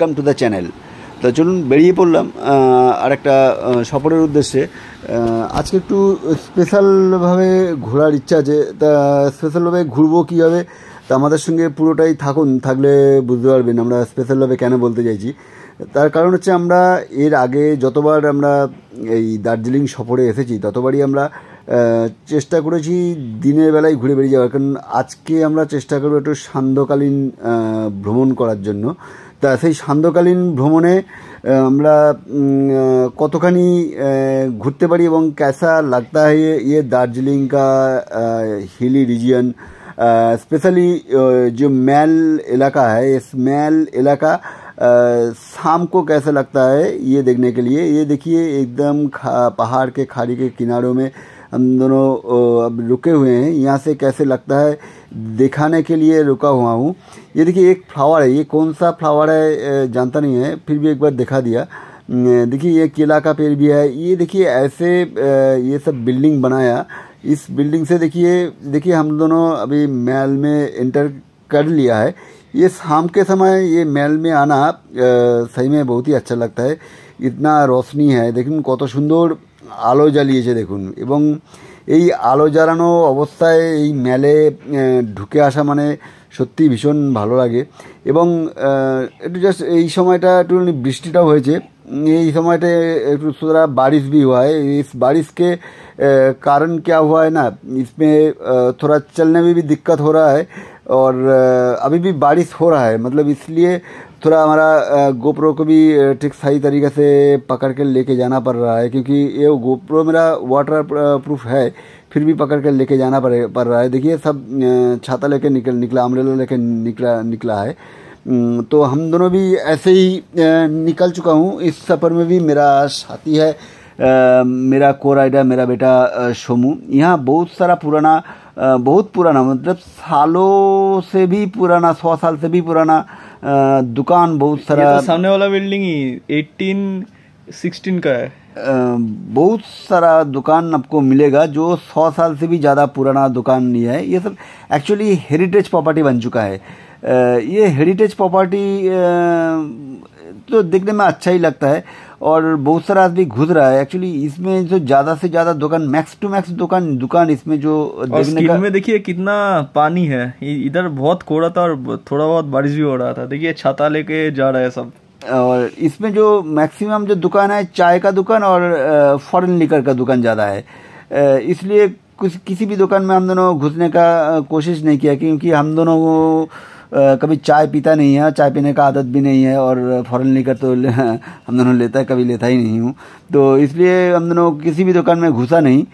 Welcome to the channel. তো চলুন বেরিয়ে পড়লাম আর একটা সফরের উদ্দেশ্যে। আজকে একটু স্পেশালভাবে ঘোরার ইচ্ছা আছে। তা স্পেশালভাবে ঘুরবো কীভাবে, তা আমাদের সঙ্গে পুরোটাই থাকুন, থাকলে বুঝতে পারবেন আমরা স্পেশালভাবে কেন বলতে চাইছি। তার কারণ হচ্ছে আমরা এর আগে যতবার আমরা এই দার্জিলিং সফরে এসেছি ততবারই আমরা চেষ্টা করেছি দিনের বেলায় ঘুরে বেরিয়ে যাওয়ার। কারণ আজকে আমরা চেষ্টা করবো একটু সান্ধ্যকালীন ভ্রমণ করার জন্য। তা সেই সান্ধ্যকালীন ভ্রমণে আমরা কতখানি ঘুরতে পারি এবং कैसा लगता है ये दार्जिलिंग का हिली रीजन, स्पेशली जो मैल इलाका है, इस मैल इलाका शाम को कैसा लगता है ये देखने के लिए। ये देखिए एकदम पहाड़ के खाड़ी के किनारों में हम दोनों अब रुके हुए हैं। यहाँ से कैसे लगता है दिखाने के लिए रुका हुआ हूँ। ये देखिए एक फ्लावर है, ये कौन सा फ्लावर है जानता नहीं है, फिर भी एक बार दिखा दिया। देखिए ये केला का पेड़ भी है। ये देखिए ऐसे ये सब बिल्डिंग बनाया। इस बिल्डिंग से देखिए हम दोनों अभी महल में एंटर कर लिया है। ये शाम के समय ये महल में आना सही में बहुत ही अच्छा लगता है। इतना रोशनी है, देखুন কত সুন্দর আলো জ্বালিয়েছে দেখুন। এবং এই আলো জ্বালানো অবস্থায় এই মেলে ঢুকে আসা মানে সত্যি ভীষণ ভালো লাগে। এবং একটু জাস্ট এই সময়টা একটু বৃষ্টিটাও হয়েছে, এই সময়টা একটু थोड़ा बारिश भी हुआ है। इस बारिश के कारण क्या हुआ है ना, इसमें थोड़ा चलने में भी दिक्कत हो रहा है और अभी भी बारिश हो रहा है, मतलब इसलिए थोड़ा हमारा गोप्रो को भी ठीक सही तरीके से पकड़ के लेके जाना पड़ रहा है, क्योंकि ये गोप्रो मेरा वाटर प्रूफ है, फिर भी पकड़ के लेके जाना पड़ रहा है। देखिए सब छाता लेके निकला अम्ब्रेला लेके निकला है। तो हम दोनों भी ऐसे ही निकल चुका हूँ। इस सफ़र में भी मेरा साथी है, मेरा को राइडर, मेरा बेटा सोमू। यहाँ बहुत सारा पुराना, बहुत पुराना मतलब सालों से भी पुराना, 100 साल से भी पुराना दुकान बहुत सारा। ये तो सामने वाला बिल्डिंग ही 1816 का है। बहुत सारा दुकान आपको मिलेगा जो 100 साल से भी ज़्यादा पुराना दुकान नहीं है। ये सब एक्चुअली हेरिटेज प्रॉपर्टी बन चुका है। ये हेरिटेज प्रॉपर्टी तो देखने में अच्छा ही लगता है और बहुत सारा आदमी घुस रहा है। एक्चुअली इसमें जो ज़्यादा से ज़्यादा दुकान, मैक्स टू मैक्स दुकान इसमें जो देखने का। में देखिए कितना पानी है, इधर बहुत कोड़ा था और थोड़ा बहुत बारिश भी हो रहा था। देखिए छाता लेके जा रहा है सब। और इसमें जो मैक्सिमम जो दुकान है चाय का दुकान और फॉरेन लिकर का दुकान ज़्यादा है। इसलिए किसी भी दुकान में हम दोनों घुसने का कोशिश नहीं किया, क्योंकि हम दोनों को कभी चाय पीता नहीं है, चाय पीने का आदत भी नहीं है और फॉरेन लिकर तो हम दोनों कभी लेता ही नहीं हूँ। तो इसलिए हम दोनों किसी भी दुकान में घुसा नहीं।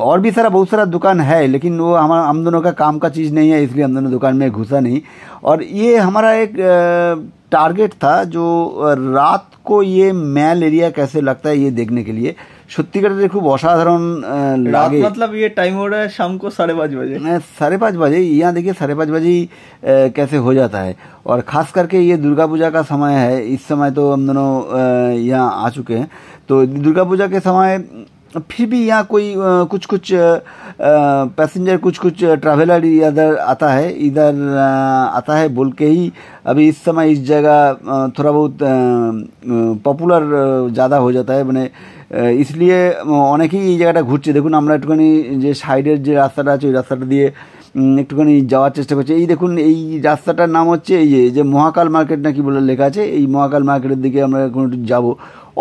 और भी बहुत सारा दुकान है, लेकिन वो हम दोनों का काम का चीज़ नहीं है, इसलिए हम दोनों दुकान में घुसा नहीं। और ये हमारा एक टारगेट था जो रात को ये मैल एरिया कैसे लगता है ये देखने के लिए। সত্যিকারের খুব অসাধারণ লাগে। मतलब ये टाइम हो रहा है शाम को 5:30 बजे। 5:30 बजे यहाँ देखिए 5:30 बजे ही कैसे हो जाता है। और ख़ास करके ये दुर्गा पूजा का समय है। इस समय तो हम दोनों यहाँ आ चुके हैं। तो दुर्गा पूजा के समय फिर भी यहाँ कोई कुछ पैसेंजर, कुछ ट्रैवलर इधर आता है बोल के ही अभी इस समय इस जगह थोड़ा बहुत पॉपुलर ज़्यादा हो जाता है। মানে इसलिए অনেকেই এই জায়গাটা ঘুরছে। দেখুন আমরা একটুখানি যে সাইডের যে রাস্তাটা আছে ওই রাস্তাটা দিয়ে একটুখানি যাওয়ার চেষ্টা করছি। এই দেখুন এই রাস্তাটার নাম হচ্ছে এই যে মহাকাল মার্কেট নাকি বলে লেখা আছে। এই মহাকাল মার্কেটের দিকে আমরা এখন একটু যাবো,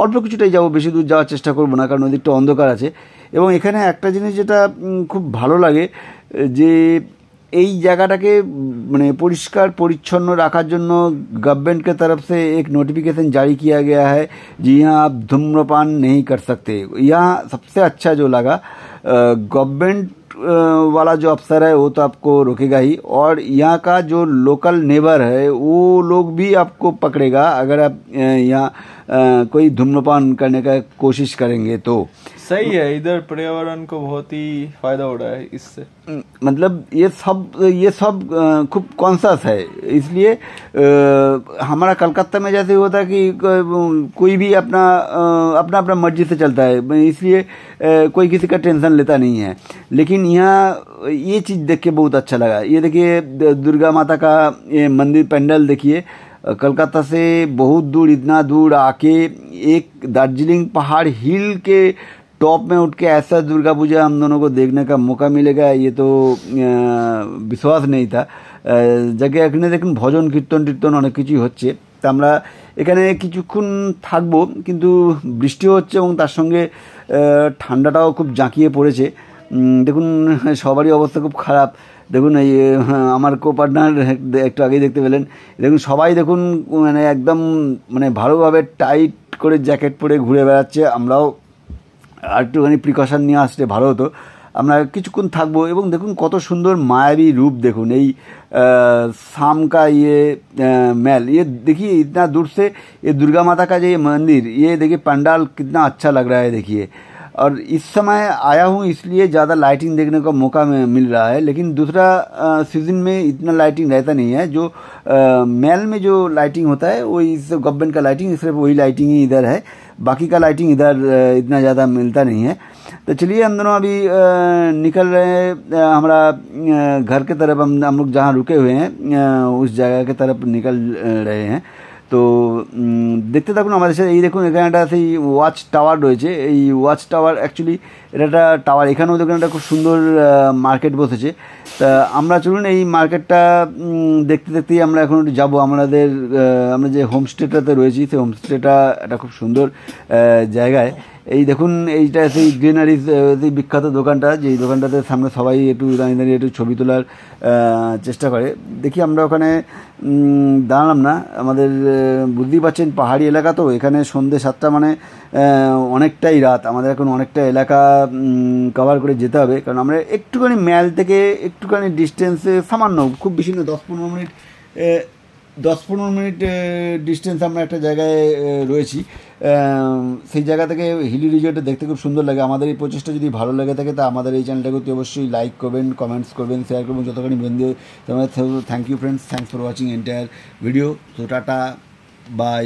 অল্প কিছুটাই যাবো, বেশি দূর যাওয়ার চেষ্টা করবো না, কারণ ওদিকটা অন্ধকার আছে। এবং এখানে একটা জিনিস যেটা খুব ভালো লাগে যে এই জায়গাটাকে মানে পরিষ্কার পরিচ্ছন্ন রাখার জন্য गवर्नमेंट के तरफ से एक नोटिफिकेशन जारी किया गया है जी यहाँ आप धूम्रपान नहीं कर सकते। यहाँ सबसे अच्छा जो लगा, गवर्नमेंट वाला जो अफसर है वो तो आपको रोकेगा ही, और यहाँ का जो लोकल नेबर है वो लोग भी आपको पकड़ेगा अगर आप यहाँ कोई धूम्रपान करने का कोशिश करेंगे तो। सही है, इधर पर्यावरण को बहुत ही फायदा हो रहा है इससे। मतलब ये सब खूब कॉन्शियस है। इसलिए हमारा कलकत्ता में जैसे होता है कि कोई भी अपना मर्जी से चलता है, इसलिए कोई किसी का टेंशन लेता नहीं है। लेकिन यहाँ ये चीज़ देख के बहुत अच्छा लगा। ये देखिए दुर्गा माता का ये मंदिर पेंडल देखिए, कलकत्ता से बहुत दूर, इतना दूर आके एक दार्जिलिंग पहाड़ हिल के टॉप में उठ के ऐसा दुर्गा पूजा हम दोनों को देखने का मौका मिलेगा, ये तो विश्वास नहीं था। জায়গা এখানে দেখুন ভজন কীর্তন টীর্তন অনেক কিছুই হচ্ছে। তা আমরা এখানে কিছুক্ষণ থাকবো, কিন্তু বৃষ্টিও হচ্ছে এবং তার সঙ্গে ঠান্ডাটাও খুব জাঁকিয়ে পড়েছে। দেখুন সবারই অবস্থা খুব খারাপ। দেখুন এই আমার কো পার্টনার একটু আগেই দেখতে পেলেন, দেখুন সবাই দেখুন মানে একদম মানে ভালোভাবে টাইট করে জ্যাকেট পরে ঘুরে বেড়াচ্ছে। আমরাও আর একটুখানি প্রিকশন নিয়ে আসলে ভালো হতো। আমরা কিছুক্ষণ থাকবো এবং দেখুন কত সুন্দর মায়াবী रूप देखुन। এই शाम का ये महल, ये देखिए इतना दूर से ये दुर्गा माता का ये मंदिर, ये देखिए पंडाल कितना अच्छा लग रहा है देखिए। और इस समय आया हूँ इसलिए ज़्यादा लाइटिंग देखने का मौका मिल रहा है, लेकिन दूसरा सीज़न में इतना लाइटिंग रहता नहीं है। जो महल में जो लाइटिंग होता है वो इस गवर्नमेंट का लाइटिंग, सिर्फ वही लाइटिंग ही इधर है, बाकी का लाइटिंग इधर इतना ज़्यादा मिलता नहीं है। तो चलिए हम दोनों अभी निकल रहे हैं हमारा घर के तरफ। हम लोग जहाँ रुके हुए हैं उस जगह के तरफ निकल रहे हैं। তো দেখতে থাকুন আমাদের সাথে। এই দেখুন এখানে একটা সেই ওয়াচ টাওয়ার রয়েছে। এই ওয়াচ টাওয়ার অ্যাকচুয়ালি এটা একটা টাওয়ার। এখানেও দেখুন একটা খুব সুন্দর মার্কেট বসেছে। তা আমরা চলুন এই মার্কেটটা দেখতে দেখতেই আমরা এখন একটু যাবো। আমরা যে হোমস্টেটাতে রয়েছি সেই হোমস্টেটা একটা খুব সুন্দর জায়গায়। এই দেখুন এইটা সেই গ্রিনারিজ সেই বিখ্যাত দোকানটা, যেই দোকানটাতে সামনে সবাই একটু দাঁড়িয়ে দাঁড়িয়ে একটু ছবি তোলার চেষ্টা করে। দেখি আমরা ওখানে দাঁড়ালাম না। আমাদের বুঝতেই পারছেন পাহাড়ি এলাকা, তো এখানে সন্ধ্যে 7টা মানে অনেকটাই রাত। আমাদের এখন অনেকটা এলাকা কভার করে যেতে হবে, কারণ আমরা একটুখানি ম্যাল থেকে একটুখানি ডিস্টেন্সে, সামান্য খুব বেশি না 10-15 মিনিট ডিস্টেন্স আমরা একটা জায়গায় রয়েছি। সেই জায়গা থেকে হিলি রিজর্টে দেখতে খুব সুন্দর লাগে। আমাদের এই প্রচেষ্টা যদি ভালো লাগে থাকে তা আমাদের এই চ্যানেলটাকে অতি অবশ্যই লাইক করবেন, কমেন্টস করবেন, শেয়ার করবেন যতখানি বন্ধু। Thank you friends, thanks for watching entire video. তো টাটা, বাই।